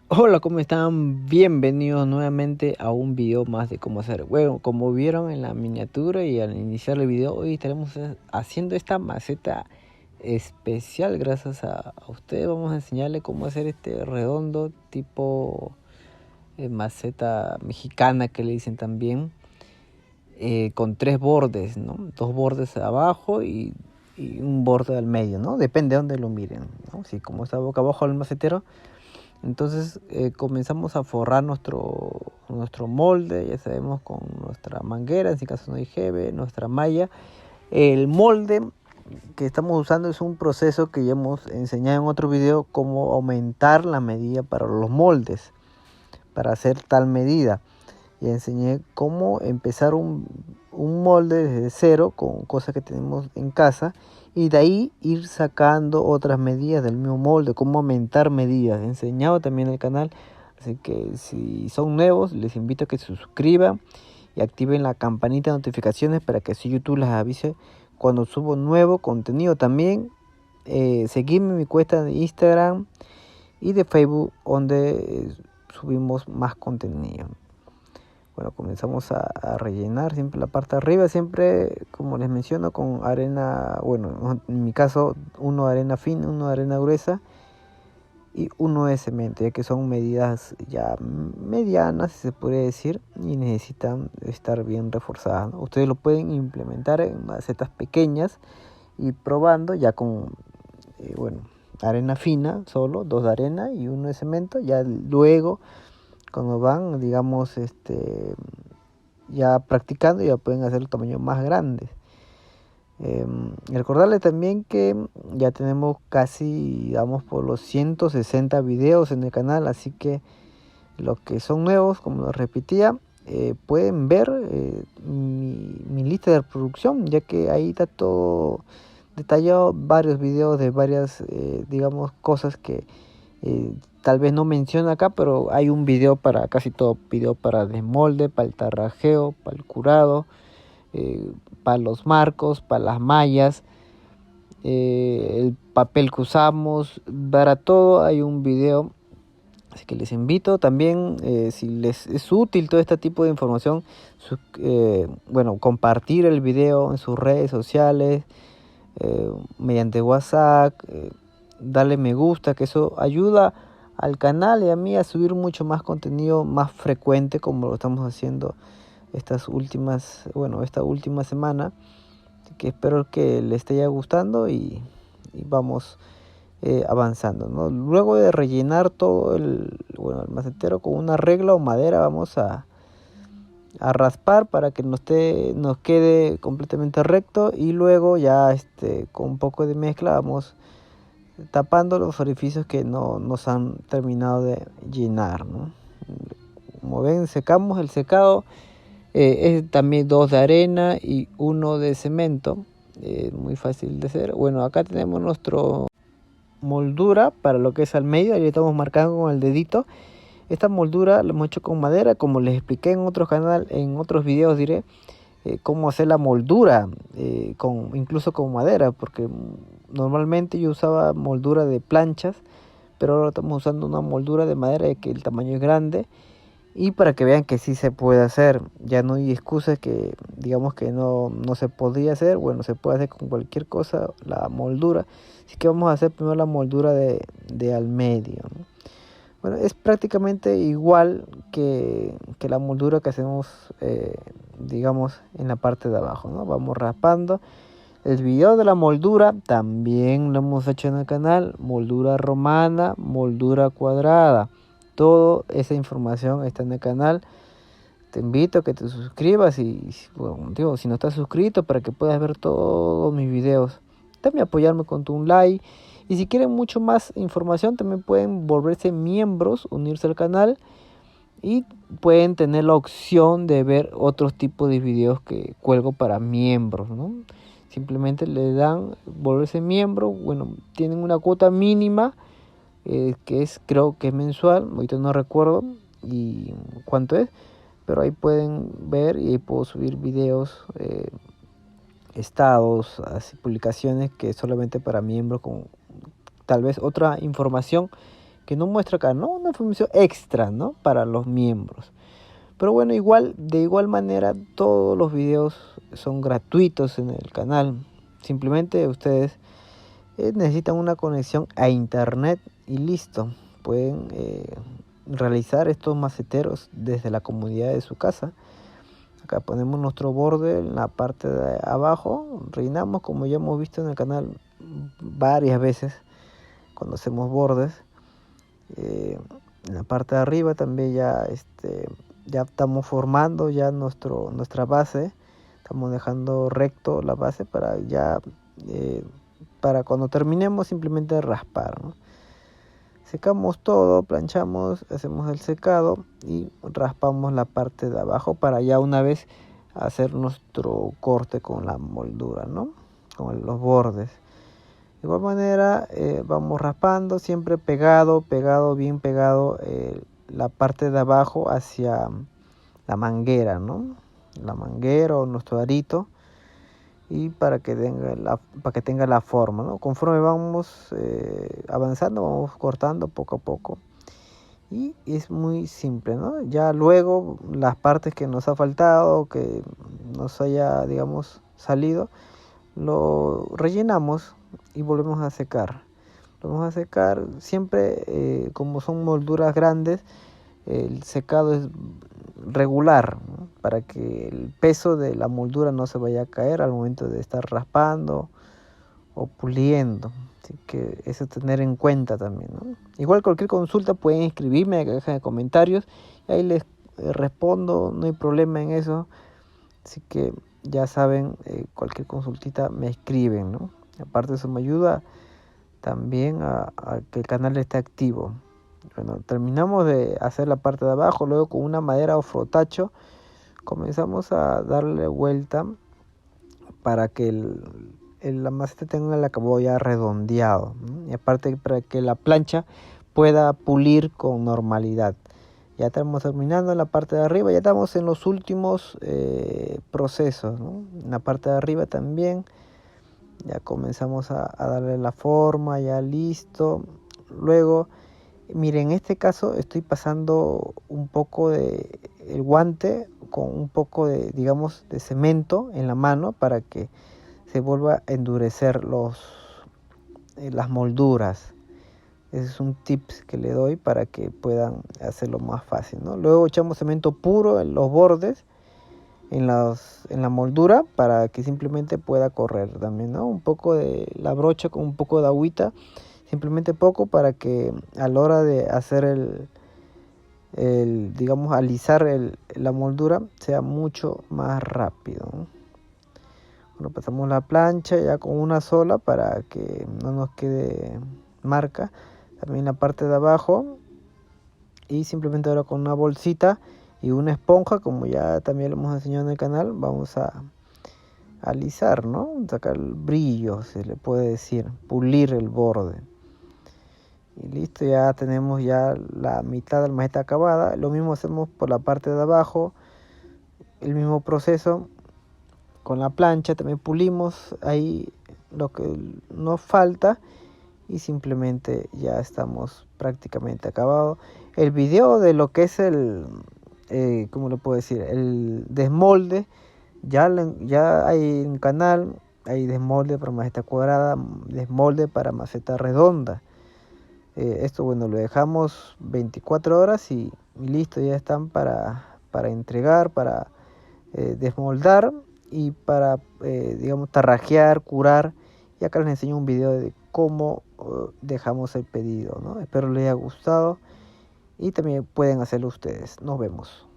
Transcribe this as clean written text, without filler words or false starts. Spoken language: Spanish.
Hola, ¿cómo están? Bienvenidos nuevamente a un video más de cómo hacer. Bueno, como vieron en la miniatura y al iniciar el video, hoy estaremos haciendo esta maceta especial gracias a ustedes. Vamos a enseñarle cómo hacer este redondo tipo maceta mexicana que le dicen también, con tres bordes, ¿no? Dos bordes abajo y un borde al medio, ¿no? Depende de dónde lo miren, ¿no? Si como está boca abajo el macetero, entonces comenzamos a forrar nuestro molde, ya sabemos, con nuestra manguera, en este caso no hay jeve, nuestra malla. El molde que estamos usando es un proceso que ya hemos enseñado en otro video, cómo aumentar la medida para los moldes, para hacer tal medida. Y enseñé cómo empezar un molde desde cero con cosas que tenemos en casa y de ahí ir sacando otras medidas del mismo molde, cómo aumentar medidas. He enseñado también en el canal, así que si son nuevos les invito a que se suscriban y activen la campanita de notificaciones para que así YouTube les avise cuando subo nuevo contenido. También seguirme en mi cuenta de Instagram y de Facebook, donde subimos más contenido. Bueno, comenzamos a rellenar siempre la parte de arriba, siempre como les menciono, con arena, bueno, en mi caso uno de arena fina, uno de arena gruesa y uno de cemento, ya que son medidas ya medianas, si se podría decir, y necesitan estar bien reforzadas, ¿no? Ustedes lo pueden implementar en macetas pequeñas y probando ya con, bueno, arena fina solo, dos de arena y uno de cemento. Ya luego cuando van, digamos, ya practicando, ya pueden hacer el tamaño más grande. Recordarles también que ya tenemos casi, digamos, por los 160 videos en el canal, así que los que son nuevos, como lo repetía, pueden ver mi lista de reproducción, ya que ahí está todo detallado, varios videos de varias, digamos, cosas que tal vez no menciona acá, pero hay un video para casi todo: video para desmolde, para el tarrajeo, para el curado, eh, para los marcos, para las mallas, el papel que usamos, para todo hay un video. Así que les invito también, si les es útil todo este tipo de información, bueno, compartir el video en sus redes sociales, mediante WhatsApp, darle me gusta, que eso ayuda al canal y a mí a subir mucho más contenido más frecuente, como lo estamos haciendo esta última semana. Así que espero que les esté gustando y vamos avanzando, ¿no? Luego de rellenar todo el macetero con una regla o madera, vamos a raspar para que nos quede completamente recto, y luego ya con un poco de mezcla vamos tapando los orificios que no nos han terminado de llenar, ¿no? Como ven, secamos. El secado es también dos de arena y uno de cemento, muy fácil de hacer. Bueno, acá tenemos nuestro moldura para lo que es al medio, ahí le estamos marcando con el dedito. Esta moldura la hemos hecho con madera, como les expliqué en otros canal, en otros videos diré cómo hacer la moldura, incluso con madera, porque normalmente yo usaba moldura de planchas, pero ahora estamos usando una moldura de madera, ya que el tamaño es grande, y para que vean que sí se puede hacer. Ya no hay excusas que digamos que no se podría hacer. Bueno, se puede hacer con cualquier cosa la moldura. Así que vamos a hacer primero la moldura de al medio, ¿no? Bueno, es prácticamente igual que la moldura que hacemos, digamos, en la parte de abajo, ¿no? Vamos raspando. El video de la moldura también lo hemos hecho en el canal: moldura romana, moldura cuadrada. Toda esa información está en el canal. Te invito a que te suscribas y, bueno, digo, si no estás suscrito, para que puedas ver todos mis videos. También apoyarme con un like. Y si quieren mucho más información, también pueden volverse miembros, unirse al canal, y pueden tener la opción de ver otros tipos de videos que cuelgo para miembros, ¿no? Simplemente le dan volverse miembro. Bueno, tienen una cuota mínima, que es, creo que es mensual, ahorita no recuerdo y cuánto es, pero ahí pueden ver y ahí puedo subir videos, estados, así, publicaciones que es solamente para miembros, con tal vez otra información que no muestra acá, ¿no? Una información extra, ¿no? Para los miembros. Pero bueno, de igual manera, todos los videos son gratuitos en el canal. Simplemente ustedes necesitan una conexión a internet y listo. Pueden realizar estos maceteros desde la comodidad de su casa. Acá ponemos nuestro borde en la parte de abajo, rellenamos como ya hemos visto en el canal varias veces cuando hacemos bordes. En la parte de arriba también ya estamos formando ya nuestra base, estamos dejando recto la base para cuando terminemos simplemente raspar, ¿no? Secamos todo, planchamos, hacemos el secado y raspamos la parte de abajo para ya una vez hacer nuestro corte con la moldura, ¿no? Con los bordes. De igual manera vamos raspando siempre bien pegado la parte de abajo hacia la manguera, ¿no? La manguera o nuestro arito, y para que tenga la forma, ¿no? Conforme vamos avanzando, vamos cortando poco a poco. Y es muy simple, ¿no? Ya luego las partes que nos ha faltado, que nos haya, digamos, salido, lo rellenamos y volvemos a secar. Lo vamos a secar siempre, como son molduras grandes, el secado es regular, ¿no? Para que el peso de la moldura no se vaya a caer al momento de estar raspando o puliendo. Así que eso tener en cuenta también, ¿no? Igual cualquier consulta pueden escribirme en la caja de comentarios y ahí les respondo, no hay problema en eso. Así que ya saben, cualquier consultita me escriben, ¿no? Aparte eso me ayuda también a que el canal esté activo. Bueno, terminamos de hacer la parte de abajo, luego con una madera o frotacho comenzamos a darle vuelta para que la maceta tenga el acabado ya redondeado, ¿no? Y aparte para que la plancha pueda pulir con normalidad. Ya estamos terminando en la parte de arriba, ya estamos en los últimos procesos, ¿no? En la parte de arriba también ya comenzamos a darle la forma, ya listo. Luego, miren, en este caso estoy pasando un poco de el guante con un poco de, digamos, de cemento en la mano para que se vuelva a endurecer las molduras. Ese es un tips que le doy para que puedan hacerlo más fácil, ¿no? Luego echamos cemento puro en los bordes, en la moldura, para que simplemente pueda correr también, ¿no? Un poco de la brocha con un poco de agüita, simplemente poco, para que a la hora de hacer digamos, alisar la moldura sea mucho más rápido, ¿no? Bueno, pasamos la plancha ya con una sola para que no nos quede marca. También la parte de abajo, y simplemente ahora con una bolsita y una esponja, como ya también lo hemos enseñado en el canal, vamos a alisar, ¿no? Sacar el brillo, se le puede decir, pulir el borde. Y listo, ya tenemos ya la mitad de la maceta acabada. Lo mismo hacemos por la parte de abajo, el mismo proceso con la plancha, también pulimos ahí lo que nos falta y simplemente ya estamos prácticamente acabados. El video de lo que es ¿cómo le puedo decir? El desmolde, ya hay en canal, hay desmolde para maceta cuadrada, desmolde para maceta redonda. Esto, bueno, lo dejamos 24 horas y listo, ya están para entregar, para desmoldar y para, digamos, tarrajear, curar. Y acá les enseño un video de cómo dejamos el pedido, ¿no? Espero les haya gustado y también pueden hacerlo ustedes. Nos vemos.